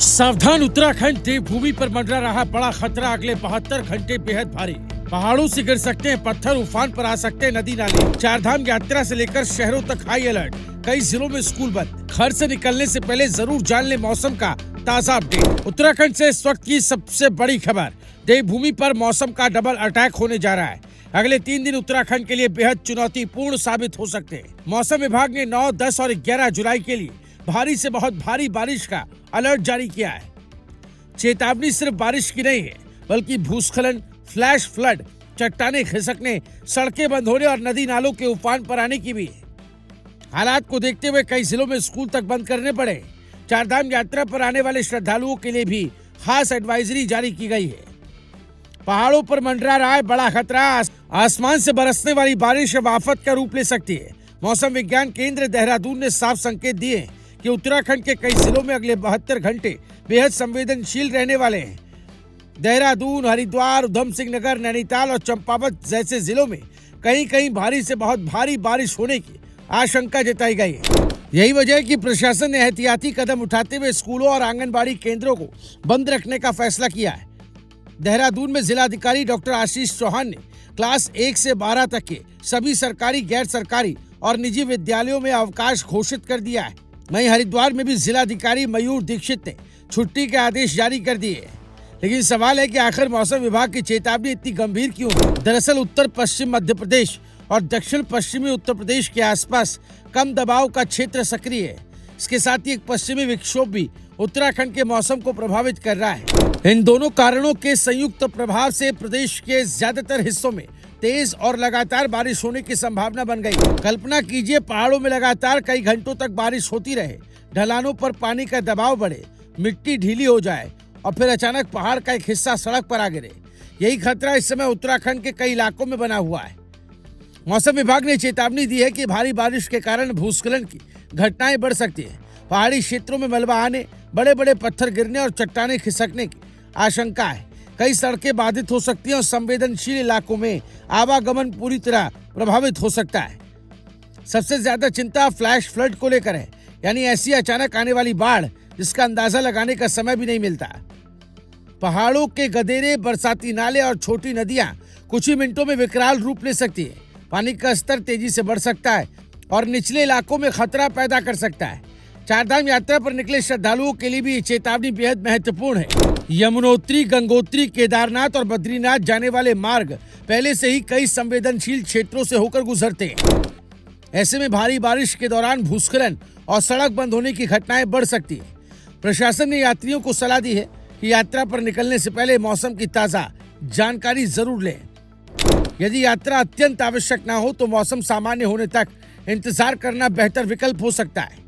सावधान उत्तराखंड देवभूमि पर मंडरा रहा बड़ा खतरा। अगले 72 घंटे बेहद भारी। पहाड़ों से गिर सकते हैं पत्थर, उफान पर आ सकते हैं नदी नाले। चारधाम यात्रा से लेकर शहरों तक हाई अलर्ट। कई जिलों में स्कूल बंद। घर से निकलने से पहले जरूर जान ले मौसम का ताजा अपडेट। उत्तराखंड से इस वक्त की सबसे बड़ी खबर। देवभूमि पर मौसम का डबल अटैक होने जा रहा है। अगले 3 दिन उत्तराखंड के लिए बेहद चुनौतीपूर्ण साबित हो सकते हैं। मौसम विभाग ने 9, 10 और 11 जुलाई के लिए भारी से बहुत भारी बारिश का अलर्ट जारी किया है। चेतावनी सिर्फ बारिश की नहीं है, बल्कि भूस्खलन, फ्लैश फ्लड, चट्टाने खिसकने, सड़कें बंद होने और नदी नालों के उफान पर आने की भी है। हालात को देखते हुए कई जिलों में स्कूल तक बंद करने पड़े। चारधाम यात्रा पर आने वाले श्रद्धालुओं के लिए भी खास एडवाइजरी जारी की गई है। पहाड़ों पर मंडरा रहा है बड़ा खतरा। आसमान से बरसने वाली बारिश अब आफत का रूप ले सकती है। मौसम विज्ञान केंद्र देहरादून ने साफ संकेत दिए हैं कि उत्तराखंड के कई जिलों में अगले 72 घंटे बेहद संवेदनशील रहने वाले हैं। देहरादून, हरिद्वार, उधम सिंह नगर, नैनीताल और चंपावत जैसे जिलों में कहीं कहीं भारी से बहुत भारी बारिश होने की आशंका जताई गई है। यही वजह है कि प्रशासन ने एहतियाती कदम उठाते हुए स्कूलों और आंगनबाड़ी केंद्रों को बंद रखने का फैसला किया है। देहरादून में जिलाधिकारी डॉक्टर आशीष चौहान ने क्लास 1 से 12 तक के सभी सरकारी, गैर सरकारी और निजी विद्यालयों में अवकाश घोषित कर दिया है। वहीं हरिद्वार में भी जिलाधिकारी मयूर दीक्षित ने छुट्टी के आदेश जारी कर दिए। लेकिन सवाल है कि आखिर मौसम विभाग की चेतावनी इतनी गंभीर क्यों है? दरअसल उत्तर पश्चिम मध्य प्रदेश और दक्षिण पश्चिमी उत्तर प्रदेश के आसपास कम दबाव का क्षेत्र सक्रिय है। इसके साथ ही एक पश्चिमी विक्षोभ भी उत्तराखंड के मौसम को प्रभावित कर रहा है। इन दोनों कारणों के संयुक्त प्रभाव से प्रदेश के ज्यादातर हिस्सों में तेज और लगातार बारिश होने की संभावना बन गई। कल्पना कीजिए, पहाड़ों में लगातार कई घंटों तक बारिश होती रहे, ढलानों पर पानी का दबाव बढ़े, मिट्टी ढीली हो जाए और फिर अचानक पहाड़ का एक हिस्सा सड़क पर आ गिरे। यही खतरा इस समय उत्तराखंड के कई इलाकों में बना हुआ है। मौसम विभाग ने चेतावनी दी है कि भारी बारिश के कारण भूस्खलन की घटनाएं बढ़ सकती है। पहाड़ी क्षेत्रों में मलबा आने, बड़े बड़े पत्थर गिरने और चट्टाने खिसकने की आशंका है। कई सड़कें बाधित हो सकती हैं और संवेदनशील इलाकों में आवागमन पूरी तरह प्रभावित हो सकता है। सबसे ज्यादा चिंता फ्लैश फ्लड को लेकर है, यानी ऐसी अचानक आने वाली बाढ़ जिसका अंदाजा लगाने का समय भी नहीं मिलता। पहाड़ों के गदेरे, बरसाती नाले और छोटी नदियां कुछ ही मिनटों में विकराल रूप ले सकती है। पानी का स्तर तेजी से बढ़ सकता है और निचले इलाकों में खतरा पैदा कर सकता है। चारधाम यात्रा पर निकले श्रद्धालुओं के लिए भी ये चेतावनी बेहद महत्वपूर्ण है। यमुनोत्री, गंगोत्री, केदारनाथ और बद्रीनाथ जाने वाले मार्ग पहले से ही कई संवेदनशील क्षेत्रों से होकर गुजरते हैं। ऐसे में भारी बारिश के दौरान भूस्खलन और सड़क बंद होने की घटनाएं बढ़ सकती है। प्रशासन ने यात्रियों को सलाह दी है कि यात्रा पर निकलने से पहले मौसम की ताजा जानकारी जरूर लें। यदि यात्रा अत्यंत आवश्यक ना हो तो मौसम सामान्य होने तक इंतजार करना बेहतर विकल्प हो सकता है।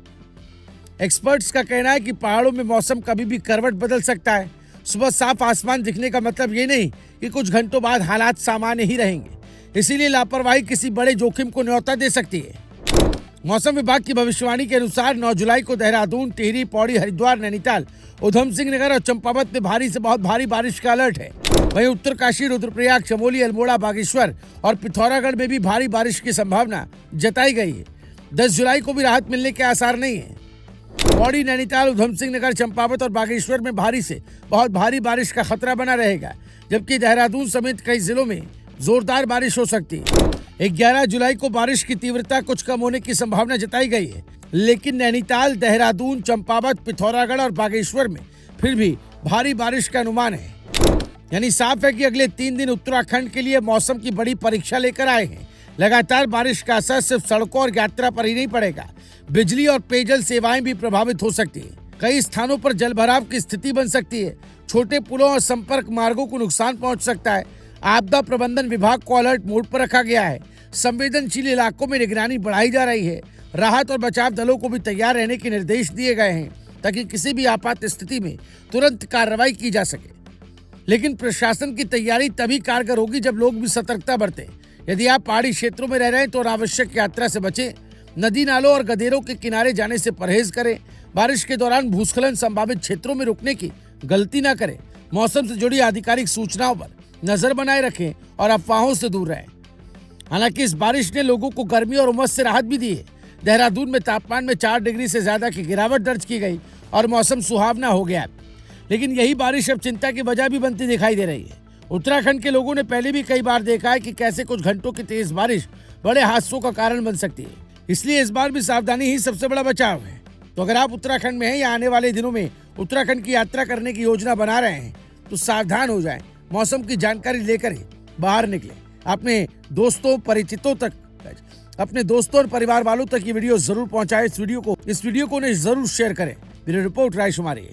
एक्सपर्ट्स का कहना है कि पहाड़ों में मौसम कभी भी करवट बदल सकता है। सुबह साफ आसमान दिखने का मतलब ये नहीं कि कुछ घंटों बाद हालात सामान्य ही रहेंगे। इसीलिए लापरवाही किसी बड़े जोखिम को न्योता दे सकती है। मौसम विभाग की भविष्यवाणी के अनुसार 9 जुलाई को देहरादून, टिहरी, पौड़ी, हरिद्वार, नैनीताल, उधम सिंह नगर और चंपावत में भारी से बहुत भारी बारिश का अलर्ट है। वहीं उत्तरकाशी, रुद्रप्रयाग, चमोली, अल्मोड़ा, बागेश्वर और पिथौरागढ़ में भी भारी बारिश की संभावना जताई गई है। 10 जुलाई को भी राहत मिलने के आसार नहीं है। पौड़ी, नैनीताल, उधम सिंह नगर, चंपावत और बागेश्वर में भारी से बहुत भारी बारिश का खतरा बना रहेगा, जबकि देहरादून समेत कई जिलों में जोरदार बारिश हो सकती है। 11 जुलाई को बारिश की तीव्रता कुछ कम होने की संभावना जताई गई है, लेकिन नैनीताल, देहरादून, चंपावत, पिथौरागढ़ और बागेश्वर में फिर भी भारी बारिश का अनुमान है। यानी साफ है कि अगले 3 दिन उत्तराखंड के लिए मौसम की बड़ी परीक्षा लेकर आए हैं। लगातार बारिश का असर सिर्फ सड़कों और यात्रा पर ही नहीं पड़ेगा, बिजली और पेयजल सेवाएं भी प्रभावित हो सकती है। कई स्थानों पर जलभराव की स्थिति बन सकती है। छोटे पुलों और संपर्क मार्गों को नुकसान पहुंच सकता है। आपदा प्रबंधन विभाग को अलर्ट मोड पर रखा गया है। संवेदनशील इलाकों में निगरानी बढ़ाई जा रही है। राहत और बचाव दलों को भी तैयार रहने के निर्देश दिए गए हैं ताकि किसी भी आपात स्थिति में तुरंत कार्रवाई की जा सके। लेकिन प्रशासन की तैयारी तभी कारगर होगी जब लोग भी सतर्कता बरतें। यदि आप पहाड़ी क्षेत्रों में रह रहे हैं तो अनावश्यक यात्रा से बचें। नदी नालों और गदेरों के किनारे जाने से परहेज करें। बारिश के दौरान भूस्खलन संभावित क्षेत्रों में रुकने की गलती न करें। मौसम से जुड़ी आधिकारिक सूचनाओं पर नजर बनाए रखें और अफवाहों से दूर रहें। हालांकि इस बारिश ने लोगों को गर्मी और उमस से राहत भी दी है। देहरादून में तापमान में 4 डिग्री से ज्यादा की गिरावट दर्ज की गई और मौसम सुहावना हो गया। लेकिन यही बारिश अब चिंता की वजह भी बनती दिखाई दे रही है। उत्तराखंड के लोगों ने पहले भी कई बार देखा है कि कैसे कुछ घंटों की तेज बारिश बड़े हादसों का कारण बन सकती है। इसलिए इस बार भी सावधानी ही सबसे बड़ा बचाव है। तो अगर आप उत्तराखंड में हैं या आने वाले दिनों में उत्तराखंड की यात्रा करने की योजना बना रहे हैं तो सावधान हो जाएं। मौसम की जानकारी लेकर ही बाहर निकलें। अपने दोस्तों और परिवार वालों तक ये वीडियो जरूर पहुंचाएं। इस वीडियो को जरूर शेयर करें। ब्यूरो रिपोर्ट राय शुमारी।